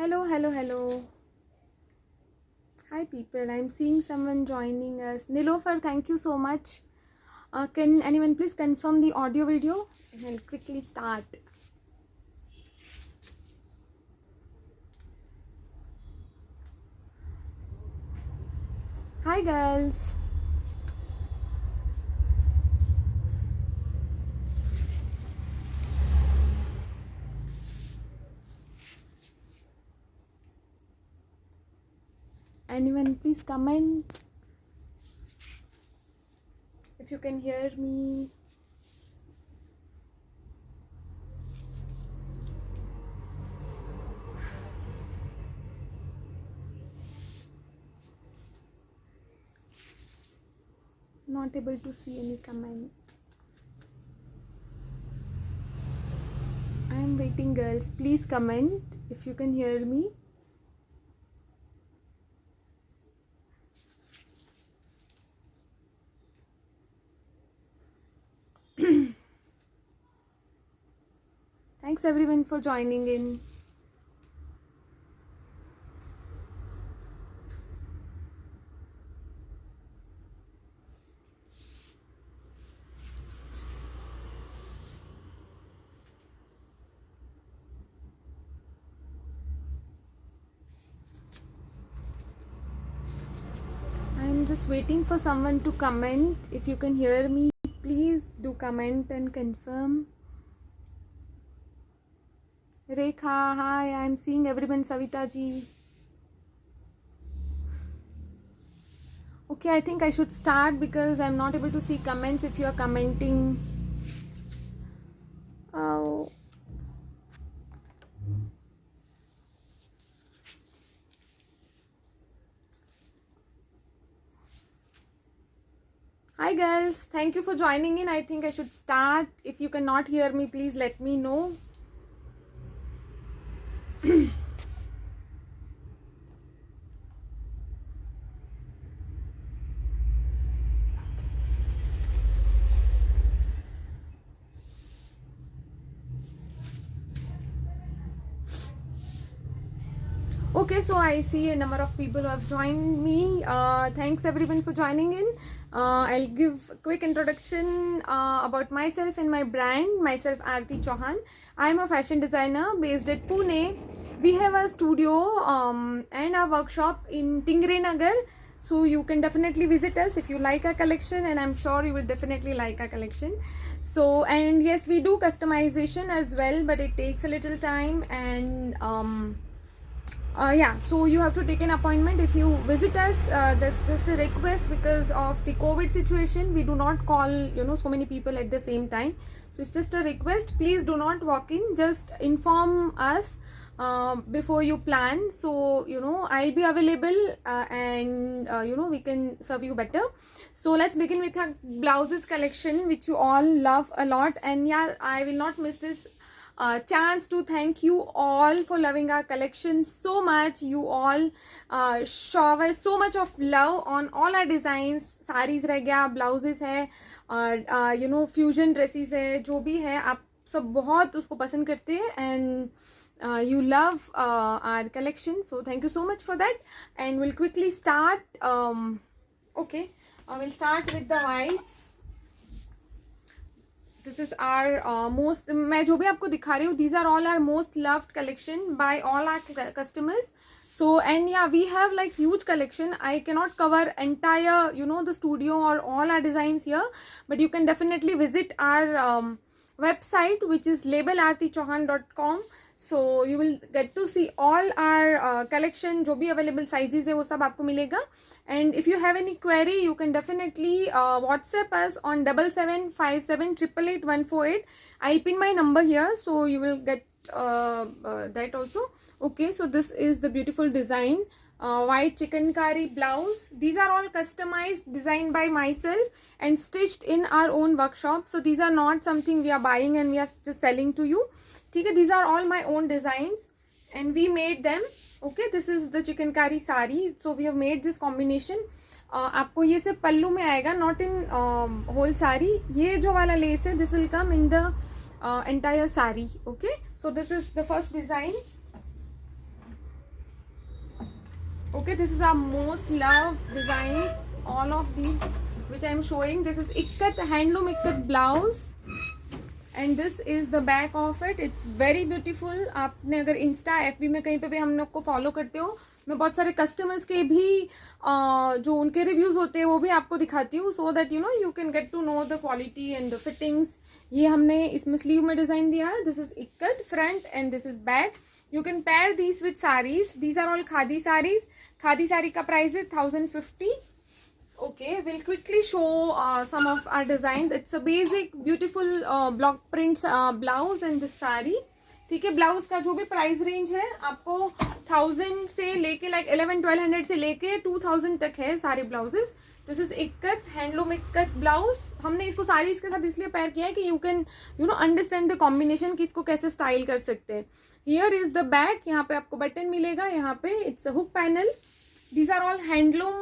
Hello, hello, hello. Hi people, I'm seeing someone joining us. Nilofer, thank you so much. Can anyone please confirm the audio video? And I'll quickly start. Hi girls. Anyone please comment if you can hear me. Not able to see any comment. I'm waiting girls. Please comment if you can hear me. Thanks everyone for joining in. I'm just waiting for someone to comment. If you can hear me, please do comment and confirm. Rekha, hi, I'm seeing everyone. Savita ji. Okay, I think I should start because I'm not able to see comments if you are commenting. Oh. Hi guys, thank you for joining in. I think I should start. If you cannot hear me, please let me know. Okay, so I see a number of people who have joined me. Thanks everyone for joining in. I'll give a quick introduction about myself and my brand. Myself, Aarti Chauhan. I'm a fashion designer based at Pune. We have a studio and a workshop in Tingre Nagar. So you can definitely visit us if you like our collection, and I'm sure you will definitely like our collection. So, and yes, we do customization as well, but it takes a little time, and yeah, so you have to take an appointment if you visit us. That's just a request because of the COVID situation. We do not call so many people at the same time, so it's just a request. Please do not walk in, just inform us before you plan. So I'll be available, and we can serve you better. So let's begin with our blouses collection, which you all love a lot. And yeah, I will not miss this chance to thank you all for loving our collection so much. You all shower so much of love on all our designs. Saris रह गया, blouses है, और fusion dresses है, जो भी है आप सब बहुत उसको पसंद करते हैं, and you love our collection, so thank you so much for that. And we'll quickly start. Okay, we'll start with the whites. This is our most, मैं जो भी आपको दिखा रही हूँ, these are all our most loved collection by all our customers. So, and yeah, we have like huge collection. I cannot cover entire the studio or all our designs here, but you can definitely visit our website, which is labelaartichauhan.com. So you will get to see all our collection. जो भी available sizes है वो सब आपको मिलेगा. And if you have any query, you can definitely WhatsApp us on 7757888148. I'll pin my number here, so you will get that also. Okay, so this is the beautiful design. White chikankari blouse. These are all customized, designed by myself and stitched in our own workshop. So these are not something we are buying and we are just selling to you. Okay, these are all my own designs and we made them. Okay, this is the chikankari sari. So we have made this combination. आपको ये सिर्फ पल्लू में आएगा, not in whole sari. ये जो वाला lace है, this will come in the entire sari. Okay, so this is the first design. Okay, this is our most loved designs, all of these which I am showing. This is ikkat, handloom ikkat blouse, and this is the back of it. It's very beautiful. आपने अगर Insta FB में कहीं पे भी हम लोग को follow करते हो, मैं बहुत सारे कस्टमर्स के भी जो उनके रिव्यूज होते हैं वो भी आपको दिखाती हूँ, so that you know you can get to know the quality and the fittings. ये हमने इसमें स्लीव में डिजाइन दिया है. This is ikat front and this is back. You can pair these with saris. These are all khadi saris. Khadi sari का price है 1050. Okay, we'll quickly show some of our designs. It's a basic beautiful block print blouse and this saree. ठीक है, blouse का जो भी price range है आपको 1000 से लेके लाइक 1100-1200 से लेके 2000 तक है सारे blouses. This is ikat, handloom ikat blouse. हमने इसको सारी इसके साथ इसलिए पेयर किया है कि you can you know understand the combination कि इसको कैसे स्टाइल कर सकते हैं. Here is the back. यहाँ पे आपको बटन मिलेगा. यहाँ पे it's a hook panel. These are all handloom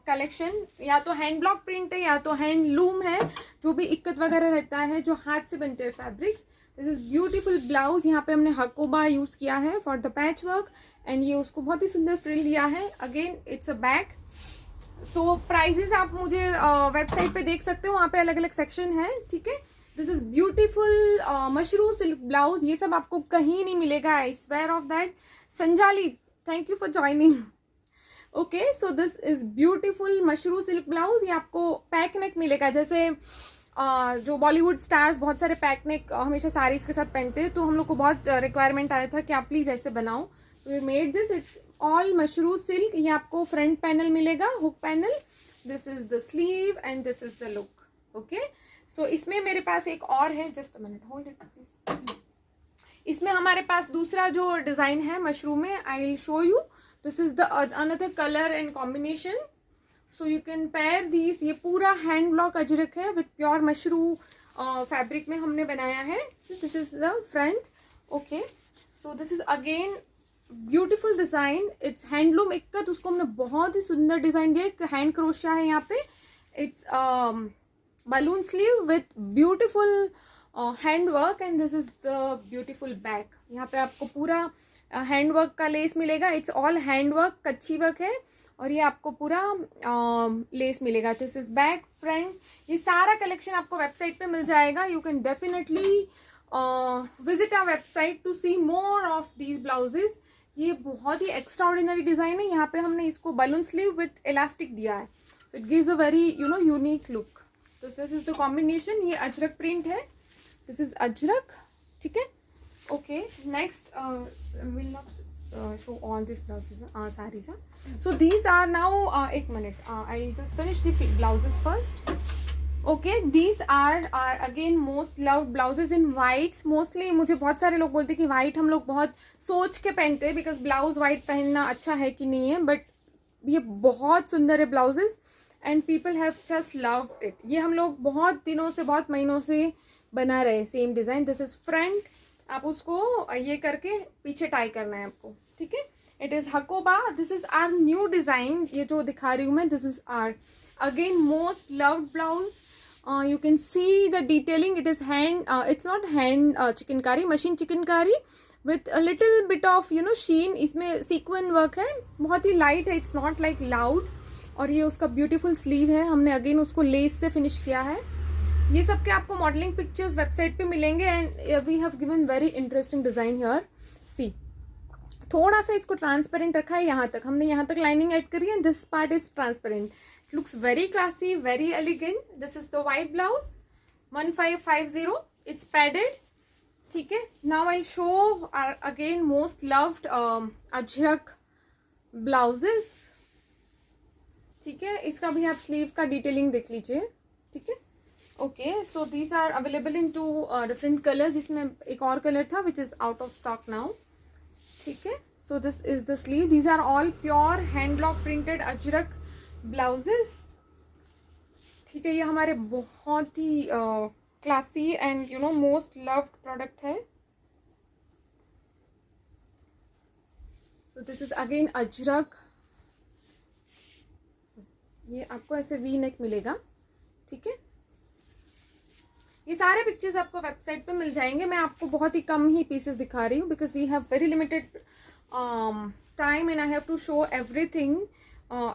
collection. या तो हैंड ब्लॉक प्रिंट है या तो हैंडलूम है. जो भी इक्कत वगैरह रहता है जो हाथ से बनते हैं fabrics. This is beautiful blouse. यहाँ पे हमने हकोबा यूज किया है for the patch work and ये उसको बहुत ही सुंदर फ्रिल दिया है. Again it's a back. So prices आप मुझे वेबसाइट पे देख सकते हो, वहाँ पे अलग अलग सेक्शन है. ठीक है. This is beautiful mashru silk blouse. ये सब आपको कहीं नहीं मिलेगा. I swear of that. Sanjali, thank you for joining. Okay, so this is beautiful mashru silk blouse. ये आपको पैक नेक मिलेगा. जैसे जो बॉलीवुड स्टार्स बहुत सारे पैक नेक हमेशा साड़ीज के साथ पहनते हैं, तो हम लोग को बहुत रिक्वायरमेंट आया था कि आप प्लीज ऐसे बनाओ. So we made this. It's all mashru silk. ये आपको फ्रंट पैनल मिलेगा, hook panel. This is the sleeve and this is the look. Okay, so इसमें मेरे पास एक और है. Just a minute, hold it please. इसमें हमारे पास दूसरा जो डिजाइन है मशरूम में, I will show you. This is the another colour and combination. So you can pair these. ये पूरा हैंड ब्लॉक अजरक है विथ प्योर मशरू फैब्रिक में हमने बनाया है. This is the front. Okay, so this is again beautiful design. It's handloom ikat. उसको हमने बहुत ही सुंदर डिजाइन दिया. हैंड क्रोशिया है यहाँ पे. It's balloon sleeve with beautiful hand work and this is the beautiful back. यहाँ पे आपको पूरा हैंड वर्क का लेस मिलेगा. इट्स ऑल हैंड वर्क, कच्ची वर्क है और ये आपको पूरा लेस मिलेगा. This is back, front. ये सारा कलेक्शन आपको वेबसाइट पे मिल जाएगा. You can definitely visit our website to see more of these blouses. ये बहुत ही एक्स्ट्राऑर्डिनरी डिजाइन है. यहाँ पे हमने इसको बलून स्लीव विथ इलास्टिक दिया है. So it gives a very you know unique look. तो दिस इज द कॉम्बिनेशन. ये अजरक प्रिंट है. This is Ajrak. ठीक है. Okay, next we'll not show all these blouses, sarees. So these are now एक minute, I'll just finish the blouses first. Okay, these are again most loved blouses in whites. Mostly मुझे बहुत सारे लोग बोलते हैं कि white हम लोग बहुत सोच के पहनते हैं because blouse white पहनना अच्छा है कि नहीं है, but ये बहुत सुंदर है blouses and people have just loved it. ये हम लोग बहुत दिनों से, बहुत महीनों से बना रहे same design. This is front. आप उसको ये करके पीछे टाई करना है आपको. ठीक है. It is hakoba. This is our new design. ये जो दिखा रही हूँ मैं, this is our again most loved blouse. You can see the detailing. It is hand, it's not hand chikankari, machine chikankari with a little bit of you know sheen. इसमें sequence work है. बहुत ही लाइट है. It's not like loud. और ये उसका beautiful sleeve है. हमने अगेन उसको लेस से फिनिश किया है. ये सब के आपको मॉडलिंग पिक्चर्स वेबसाइट पे मिलेंगे and we have given very interesting design here. See, थोड़ा सा इसको ट्रांसपेरेंट रखा है. यहाँ तक हमने यहाँ तक लाइनिंग ऐड करी है. This part is transparent. Looks very classy, very elegant. This is the white blouse 1550. It's padded. ठीक है. Now I show again most loved Ajrak blouses. ठीक है. इसका भी आप स्लीव का डिटेलिंग देख लीजिए. ठीक है. Okay, so these are available in 2 different colours. इसमें एक और कलर था which is out of stock now. ठीक है. So this is the sleeve. These are all pure hand block printed ajrak blouses. ठीक है. ये हमारे बहुत ही classy and you know most loved product है. तो दिस इज अगेन अजरक. ये आपको ऐसे वी नेक मिलेगा. ठीक है. ये सारे पिक्चर्स आपको वेबसाइट पे मिल जाएंगे. मैं आपको बहुत ही कम ही पीसेस दिखा रही हूँ because we have very limited time and I have to show everything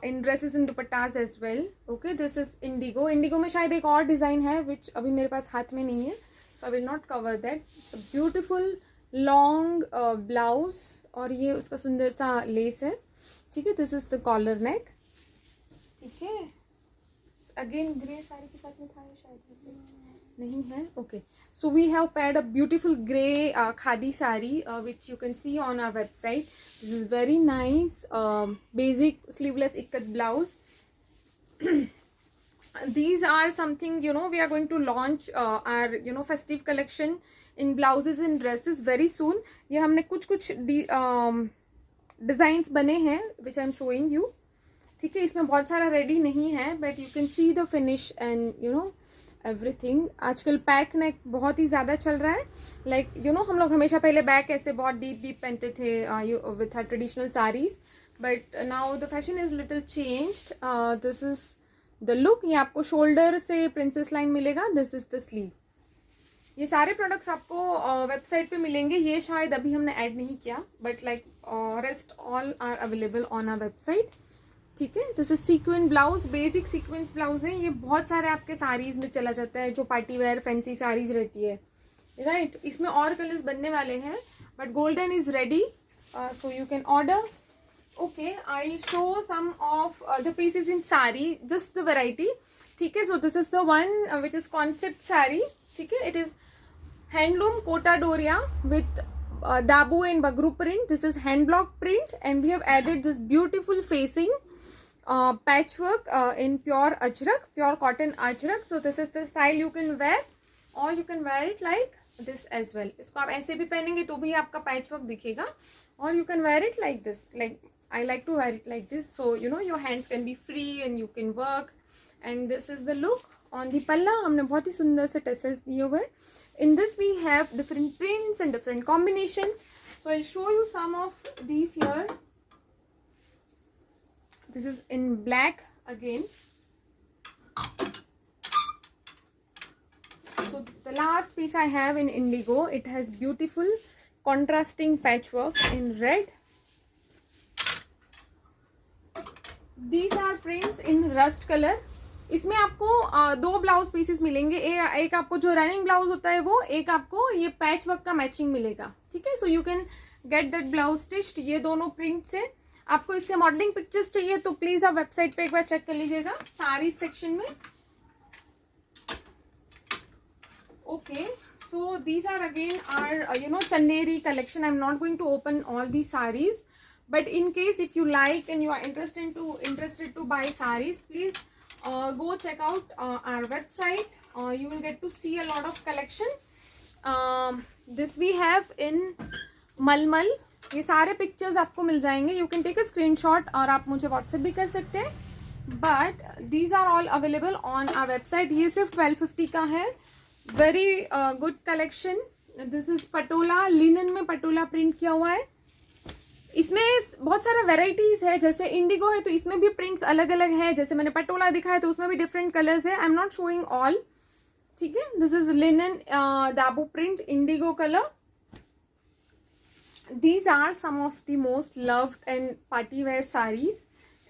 in dresses and dupattas as well. Okay, this is indigo. Indigo में शायद एक और डिज़ाइन है which अभी मेरे पास हाथ में नहीं है, so I will not cover that. It's a beautiful long blouse और ये उसका सुंदर सा लेस है. ठीक है, this is the collar neck. ठीक है, अगेन ग्रे साड़ी के साथ में था शायद नहीं है. Okay, so we have paired a beautiful grey khadi sari which you can see on our website. This is very nice basic sleeveless ikat blouse. These are something, you know, we are going to launch our, you know, festive collection in blouses and dresses very soon. ये हमने कुछ designs बने हैं which I am showing you. ठीक है, इसमें बहुत सारा रेडी नहीं है but you can see the finish and you know everything. आजकल पैक नेक बहुत ही ज़्यादा चल रहा है. लाइक यू नो हम लोग हमेशा पहले बैक ऐसे बहुत डीप डीप पहनते थे with our traditional saris, but now the fashion is little changed. This is the look. ये आपको शोल्डर से प्रिंसेस लाइन मिलेगा. This is the sleeve. ये सारे प्रोडक्ट्स आपको वेबसाइट पे मिलेंगे. ये शायद अभी हमने ऐड नहीं किया but like rest all are available on our website. ठीक है, this is sequence blouse. Basic sequence blouse है. ये बहुत सारे आपके साड़ीज में चला जाता है जो पार्टी वेयर फैंसी साड़ीज रहती है, राइट. इसमें और कलर्स बनने वाले हैं but golden is ready, so you can order. Okay, I show some of the pieces in sari, just the variety. ठीक है, so this is the one which is concept sari. ठीक है, it is handloom Kota Doria with dabu and bagru print. This is hand block print and we have added this beautiful facing patchwork in pure ajrak, pure cotton ajrak. So this is the style you can wear or you can wear it like this as well. इसको आप ऐसे भी पहनेंगे तो भी आपका patchwork दिखेगा, or you can wear it like this. Like I like to wear it like this, so you know your hands can be free and you can work. And this is the look on the palla. हमने बहुत ही सुंदर से tassels दिए हुए. In this we have different prints and different combinations. So I'll show you some of these here. This is in black again. So the last piece I have in indigo. It has beautiful contrasting patchwork in red. These are prints in rust color. इसमें आपको दो blouse pieces मिलेंगे. एक आपको जो running blouse होता है वो, एक आपको ये पैच वर्क का मैचिंग मिलेगा. ठीक है, so you can get that blouse stitched. ये दोनों प्रिंट से आपको इसके मॉडलिंग पिक्चर्स चाहिए तो प्लीज आप वेबसाइट पे एक बार चेक कर लीजिएगा सारी सेक्शन में. Okay, so these are again are you know Chanderi collection. I'm not going to open all these sarees, but in case if you like and you are interested to buy sarees, please go check out our website. You will get to see a lot of collection. This we have in मलमल. ये सारे pictures आपको मिल जाएंगे. You can take a screenshot और आप मुझे WhatsApp भी कर सकते हैं. But these are all available on our website. ये सिर्फ 1250 का है. Very good collection. This is patola. Linen में पटोला प्रिंट किया हुआ है. इसमें बहुत सारा वेराइटीज है. जैसे इंडिगो है तो इसमें भी प्रिंट्स अलग अलग है. जैसे मैंने पटोला दिखाया तो उसमें भी डिफरेंट कलर्स है. I am not showing all. ठीक है, दिस इज लिनन दाबू print Indigo colour. These are some of the most loved and party wear sarees.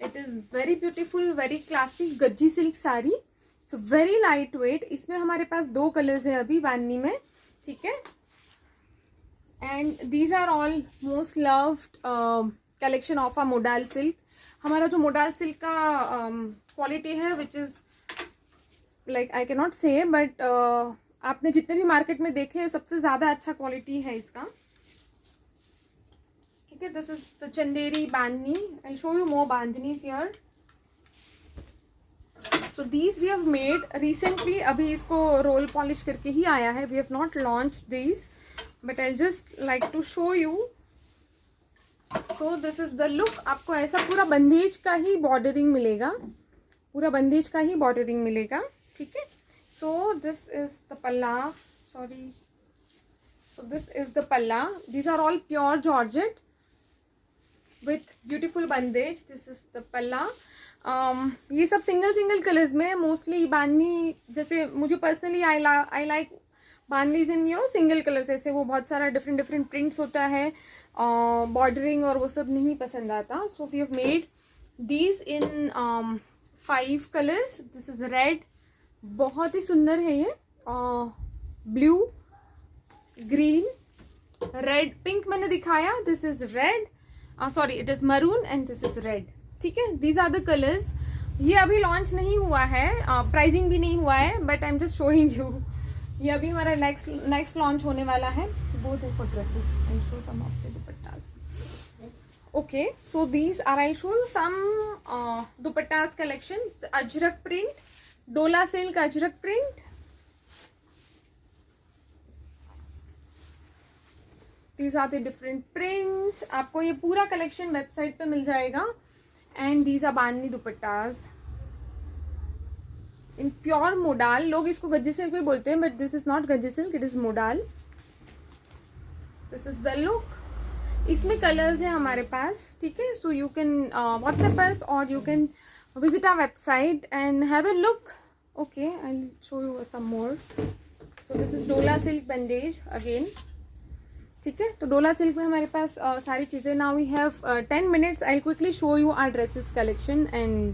It is very beautiful, very classic Gajji silk sari. It's very lightweight. इसमें हमारे पास दो colours है अभी बांधनी में. ठीक है, and these are all most loved collection of a modal silk. हमारा जो modal silk का क्वालिटी है which is like I cannot say but आपने जितने भी मार्केट में देखे सबसे ज़्यादा अच्छा क्वालिटी है इसका. ठीक है, this is the Chanderi bandhani. I will show you more bandhanis here. So these we have made recently. अभी इसको रोल पॉलिश करके ही आया है. We have not launch these but I just like to show you. So this is the look. आपको ऐसा पूरा बंदेज का ही बॉर्डरिंग मिलेगा. पूरा बंदेज का ही बॉर्डरिंग मिलेगा. ठीक है, so this is the palla. Sorry, so this is the palla. These are all pure georgette with beautiful bandage. This is the palla. ये सब सिंगल कलर्स में मोस्टली बांधनी. जैसे मुझे personally I like bandhanis in you know single colours. ऐसे वो बहुत सारा different prints होता है बॉर्डरिंग और वो सब नहीं पसंद आता. So we have made these in 5 colours. This is red, बहुत ही सुंदर है ये. ब्लू, ग्रीन, रेड, पिंक मैंने दिखाया. This is red, sorry it is maroon and this is red. ठीक है, दीज आर द कलर्स. ये अभी लॉन्च नहीं हुआ है, प्राइसिंग भी नहीं हुआ है, but I am just showing you. ये अभी हमारा नेक्स्ट लॉन्च होने वाला है. Both are for dresses and show some of the dupattas. Okay, so these are, I'll show you some dupattas collection. Ajrak print, Dola silk ajrak print. These are the different prints. आपको ये पूरा collection website पे मिल जाएगा. And these are bandhani दुपट्टास in pure modal. लोग इसको गज्जे silk भी बोलते हैं, but this is not Gajji silk, it is modal. This is the look. इसमें कलर्स है हमारे पास. ठीक है, so you can WhatsApp us और you can visit our website and have a look. Okay, I will show you some more. So this is Dola silk bandhej again. ठीक है, तो डोला सिल्क में हमारे पास सारी चीज़ें. Now we have 10 minutes. I quickly show you our dresses collection and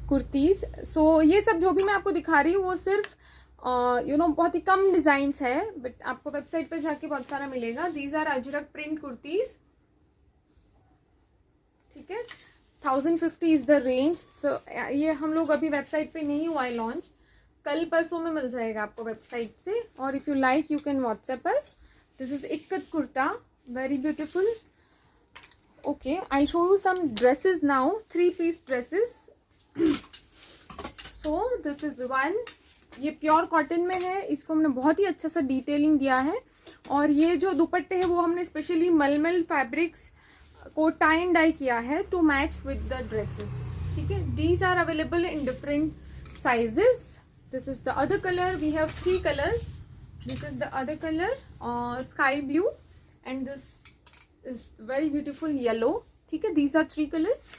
kurtis. सो ये सब जो भी मैं आपको दिखा रही हूँ वो सिर्फ बहुत ही कम डिजाइन्स है, बट आपको वेबसाइट पे जाके बहुत सारा मिलेगा. These are Ajrak print kurtis. ठीक है, 1050 इज द रेंज. सो ये हम लोग अभी वेबसाइट पे नहीं हुआ है लॉन्च, कल परसों में मिल जाएगा आपको वेबसाइट से. और if you like you can WhatsApp us. This is ikat kurta, very beautiful. Okay, I show you some dresses now. 3-piece dresses. So this is one. ये प्योर कॉटन में है. इसको हमने बहुत ही अच्छा सा डिटेलिंग दिया है. और ये जो दुपट्टे है वो हमने स्पेशली मलमल फैब्रिक्स को टाई एंड डाई किया है to match with the dresses. ठीक है, these are available in different sizes. This is the other colour. We have 3 colours. This is the other colour, sky blue, and this is very beautiful yellow. ठीक है, these are 3 colours.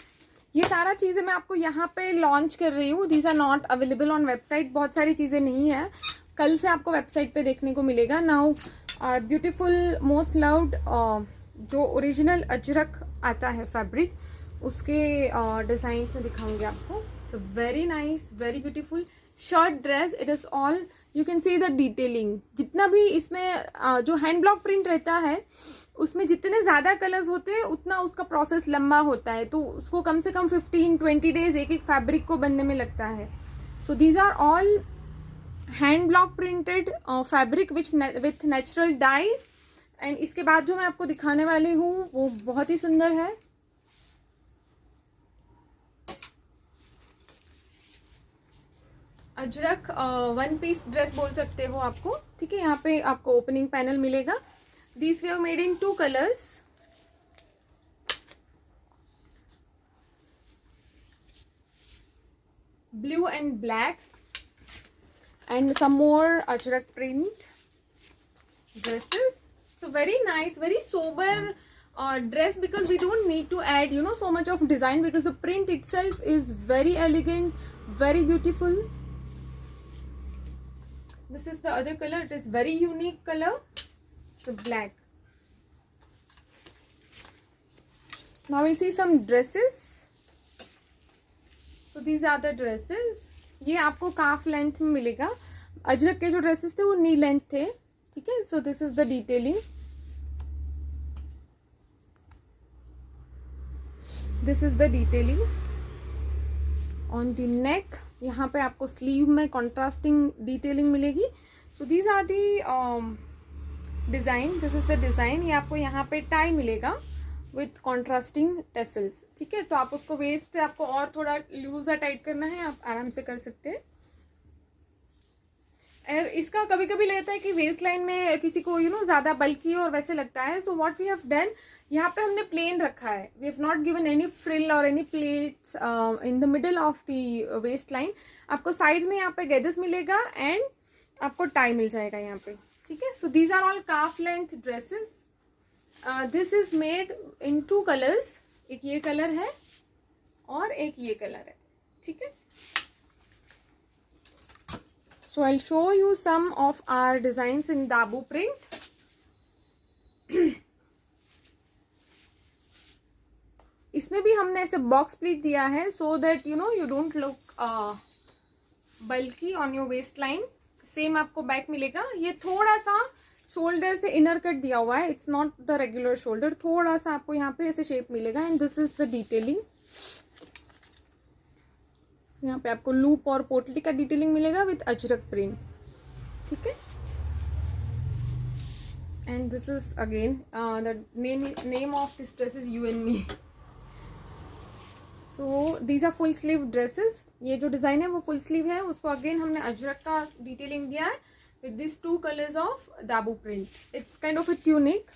ये सारा चीजें मैं आपको यहाँ पे लॉन्च कर रही हूँ. These are not available on website. बहुत सारी चीजें नहीं है, कल से आपको वेबसाइट पे देखने को मिलेगा. नाउ ब्यूटीफुल मोस्ट लव्ड जो ओरिजिनल अजरक आता है फैब्रिक, उसके डिजाइन्स में दिखाऊंगी आपको. So very nice, very beautiful shirt dress. It is all, you can see the detailing. जितना भी इसमें जो हैंड ब्लॉक प्रिंट रहता है उसमें जितने ज्यादा कलर्स होते हैं उतना उसका प्रोसेस लंबा होता है, तो उसको कम से कम 15-20 डेज एक फैब्रिक को बनने में लगता है. So these are all hand block printed fabric with natural dyes. And इसके बाद जो मैं आपको दिखाने वाली हूँ वो बहुत ही सुंदर है. अजरक 1-piece ड्रेस बोल सकते हो आपको. ठीक है, यहाँ पे आपको ओपनिंग पैनल मिलेगा. This we have made in 2 colours. Blue and black, and some more Ajrak print dresses. So very nice, very sober dress, because we don't need to add so much of design, because the print itself is very elegant, very beautiful. This is the other color. It is very unique color. So black. Now we'll see some dresses. So these are the dresses. ये आपको काफ length में मिलेगा. अजरक के जो dresses थे वो नी length थे. ठीक है, so this is the detailing. This is the detailing on the neck. यहाँ पे आपको स्लीव में कॉन्ट्रास्टिंग डिटेलिंग मिलेगी. So these are the design. This is the design. ये आपको यहाँ पे टाई मिलेगा विथ कॉन्ट्रास्टिंग टेसल्स. ठीक है, तो आप उसको वेस्ट से आपको और थोड़ा लूज या टाइट करना है, आप आराम से कर सकते हैं. और इसका कभी कभी लगता है कि वेस्ट लाइन में किसी को ज्यादा बल्कि और वैसे लगता है. So what we have done, यहाँ पे हमने प्लेन रखा है. We have not given any frill और any pleats in the middle of the waist line. आपको साइड में यहाँ पे गेदर्स मिलेगा एंड आपको टाई मिल जाएगा यहाँ पे. ठीक है, so these are all calf length dresses. This is made in 2 colours. एक ये कलर है और एक ये कलर है. ठीक है, so I'll show you some of our designs in Dabu print. इसमें भी हमने ऐसे बॉक्स प्लीट दिया है so that you know you don't look bulky on your waist line. Same आपको बैक मिलेगा. ये थोड़ा सा शोल्डर से इनर कट दिया हुआ है, it's not the regular shoulder. थोड़ा सा आपको यहाँ पे ऐसे शेप मिलेगा and this is the detailing. यहाँ पे आपको लूप और पोटली का डिटेलिंग मिलेगा विथ अजरक प्रिंट. ठीक है. And this is again the name of this dress is you and me. So these are full sleeve dresses. ये जो डिजाइन है वो फुल स्लीव है. उसको अगेन हमने अजरक का डिटेलिंग दिया है with these two colors of dabu print. It's kind of a tunic.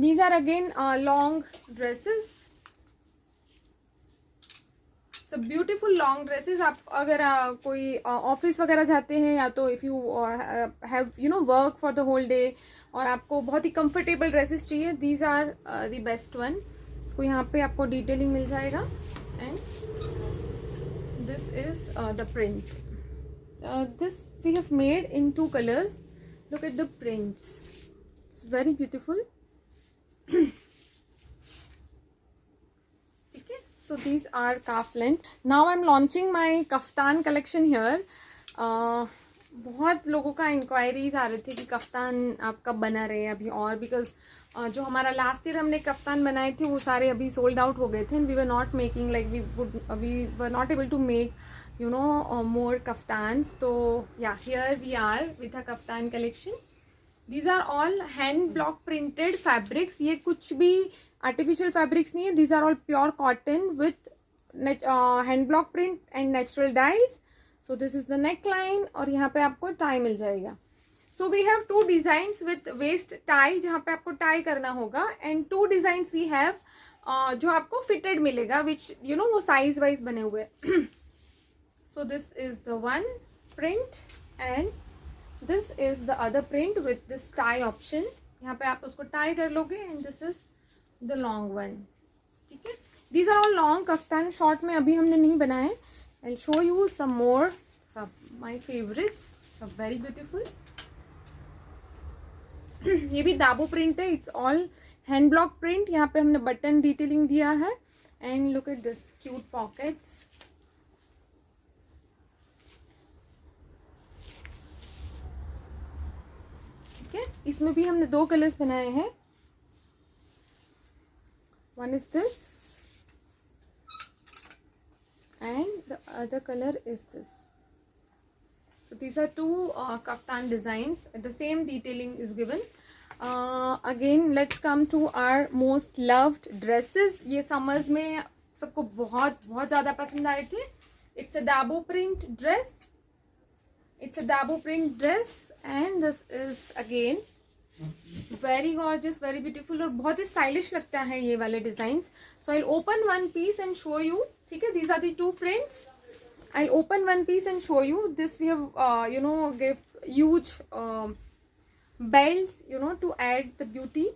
These are again long dresses. It's a beautiful long dresses. आप अगर कोई ऑफिस वगैरह जाते हैं या तो if you have you know work for the whole day और आपको बहुत ही comfortable dresses चाहिए, these are the best one. इसको यहाँ पे आपको डिटेलिंग मिल जाएगा and this is the print. This we have made in two colors. Look at the prints. It's very beautiful. Okay, so these are calf length. Now I'm launching my kaftan collection here. बहुत लोगों का inquiries आ रहे थे कि kaftan आप कब बना रहे हैं अभी. और बिकॉज जो हमारा लास्ट ईयर हमने कफ्तान बनाए थे वो सारे अभी सोल्ड आउट हो गए थे. And we were not making like we were not able to make you know more kaftans. So yeah, here we are with a kaftan collection. These are all hand block printed fabrics. ये कुछ भी artificial fabrics नहीं है. These are all pure cotton with hand block print and natural dyes. So this is the neckline और यहाँ पे आपको tie मिल जाएगा. So we have two designs with waist tie जहाँ पे आपको tie करना होगा and two designs we have जो आपको fitted मिलेगा which you know वो size wise बने हुए. So this is the one print and this is the other print with this tie option. यहाँ पे आप उसको tie कर लोगे and this is the long one. ठीक है. These are all long kaftan. Short में अभी हमने नहीं बनाए. I'll show you some more. Some my favorites. Some very beautiful. ये भी दाबो print है. It's all hand block print. यहाँ पे हमने button detailing दिया है and look at this cute pockets. इसमें भी हमने दो कलर्स बनाए हैं. One is this and the other colour is this. So these are two kaftan designs. The same detailing is given. Again let's come to our most loved dresses. ये summers में सबको बहुत बहुत ज़्यादा पसंद आए थे. It's a dabo print dress. It's a dabo print dress and this is again very gorgeous, very beautiful और बहुत ही stylish लगता है ये वाले designs. So I'll open one piece and show you. ठीक है. These are the two prints. I'll open one piece and show you. This we have you know give huge belts you know to add the beauty.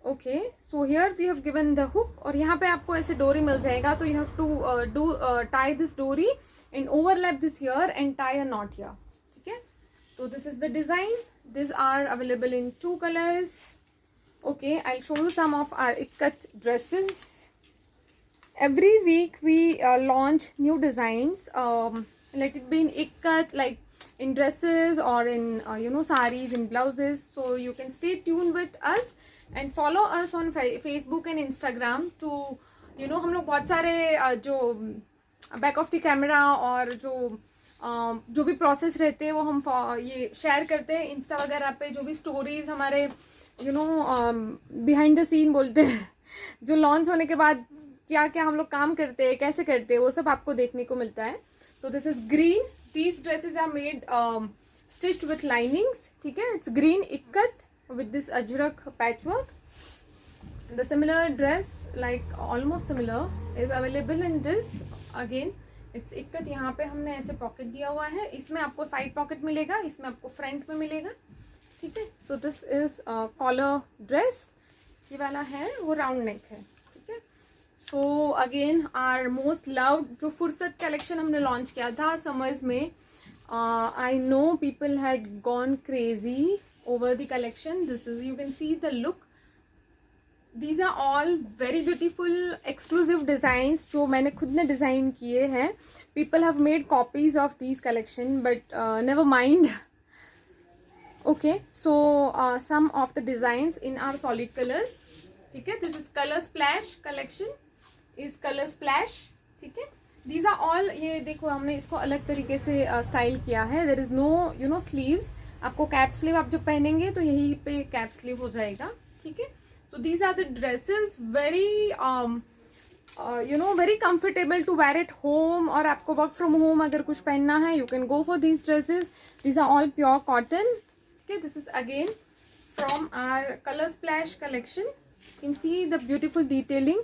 Okay, so here we have given the hook और यहाँ पे आपको ऐसे डोरी मिल जाएगा. तो you have to tie this dory and overlap this here and tie a knot here. ठीक है. So this is the design. These are available in two colors. Okay, I'll show you some of our ikkat dresses. Every week we launch new designs. Let it be in ikkat, like in dresses or in you know saris, in blouses. So you can stay tuned with us and follow us on Facebook and Instagram to you know हम लोग बहुत सारे जो back of the camera और जो भी process रहते हैं वो हम ये शेयर करते हैं इंस्टा वगैरह पे. जो भी स्टोरीज हमारे you know behind the scene बोलते हैं जो लॉन्च होने के बाद क्या क्या हम लोग काम करते हैं कैसे करते हैं वो सब आपको देखने को मिलता है. So this is green. These dresses are made stitched with linings. ठीक है. It's green ikat with this ajrak patchwork. The similar dress like almost similar is available in this. Again it's ikkat. यहाँ पे हमने ऐसे पॉकेट दिया हुआ है. इसमें आपको साइड पॉकेट मिलेगा, इसमें आपको फ्रंट में मिलेगा. ठीक है. So this is collar dress. ये वाला है वो राउंड नेक है. ठीक है. So again are most loved जो फुर्सत कलेक्शन हमने लॉन्च किया था समर्स में. I know people had gone crazy over the collection. This is, you can see the look. These are all very beautiful exclusive designs जो मैंने खुद ने design किए हैं. People have made copies of these collection, but never mind. Okay, so some of the designs in our solid colors. ठीक है, this is color splash collection. Is color splash. ठीक है, these are all, ये देखो हमने इसको अलग तरीके से स्टाइल किया है. There is no sleeves. आपको कैप स्लीव आप जब पहनेंगे तो यही पे कैप स्लीव हो जाएगा. ठीक है. So these are the dresses, very very comfortable to wear at home, और आपको work from home अगर कुछ पहनना है, you can go for these dresses. These are all pure cotton. Okay, this is again from our color splash collection. You can see the beautiful detailing.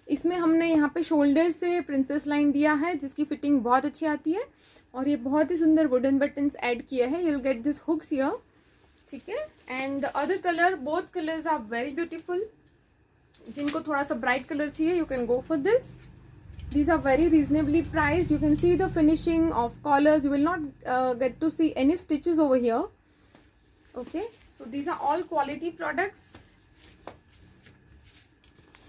इसमें हमने यहाँ पे शोल्डर से प्रिंसेस लाइन दिया है जिसकी फिटिंग बहुत अच्छी आती है, और ये बहुत ही सुंदर वुडन बटन्स ऐड किए हैं. you'll get this hooks here. ठीक है. And the other colour, both colours are very beautiful. जिनको थोड़ा सा ब्राइट कलर चाहिए, you can go for this. These are very reasonably priced. You can see the finishing of collars. You will not get to see any stitches over here. Okay, so these are all quality products.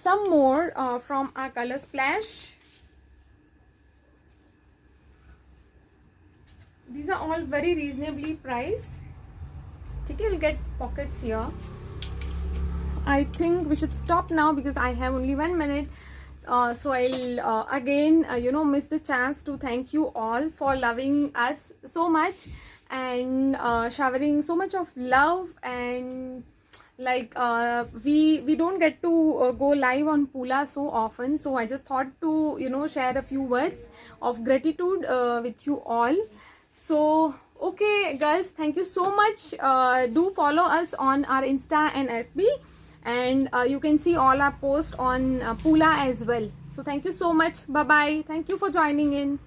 Some more from our color splash. These are all very reasonably priced. Okay, you'll get pockets here. I think we should stop now because I have only 1 minute. So I'll again miss the chance to thank you all for loving us so much and showering so much of love, and like we don't get to go live on Pula so often, so I just thought to share a few words of gratitude with you all. So okay girls, thank you so much. Do follow us on our Insta and FB, and you can see all our posts on Pula as well. So thank you so much. Bye bye. Thank you for joining in.